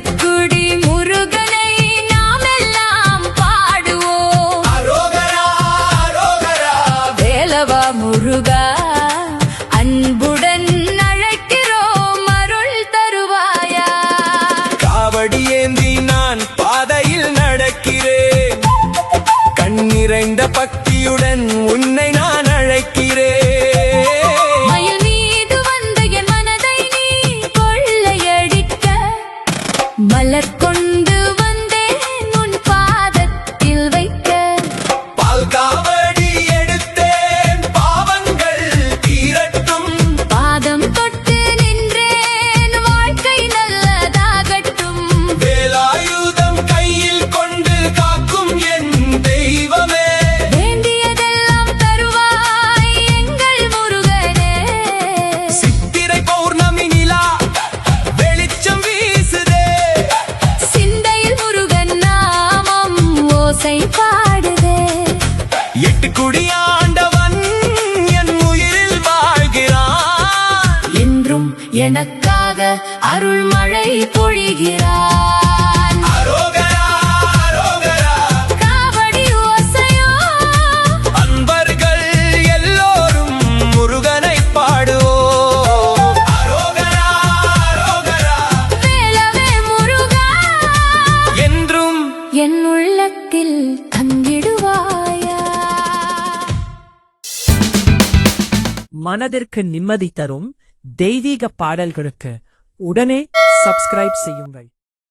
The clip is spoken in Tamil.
தூத்துக்குடி முருகனை நாமெல்லாம் பாடுவோம். அரோகரா அரோகரா வேலவா முருகா அன்புடன் அழைக்கிறோம், அருள் தருவாயா. காவடி ஏந்தி நான் பாதையில் நடக்கிறேன், கண் நிறைந்த பக்தியுடன் உன்னை நான் அழைக்கிறேன். மலர் கொண்டு வந்தேன் உன் பாதத்தில் வைக்க, பால் காவடி எடுத்தேன் பாவங்கள் தீரட்டும். பாதம் தொட்டு நின்றேன் வாழ்க்கை நல்லதாகட்டும். வேலாயுதம் கையில் கொண்டு காக்கும் என் தெய்வமே, வேண்டியதெல்லாம் தருவாய் எங்கள் முருகனே. சித்திரை பௌர்ணமி நிலா வெளிச்சம் வீசுதே, ஓசை பாடுதே. எட்டு குடியாண்டவன் என் உயிரில் வாழ்கிறான், என்றும் எனக்காக அருள் மழை பொழிகிறான். அரோகரா அரோகரா காவடி ஓசையோ, அன்பர்கள் எல்லோரும் முருகனை பாடுவோம். அரோகரா அரோகரா வேலவே முருகா என்றும் என் உள்ளத்தில் தங்கிடுவாயா. மனதிற்கு நிம்மதி தரும் தெய்வீக பாடல்களுக்கு உடனே சப்ஸ்கிரைப் செய்யுங்கள்.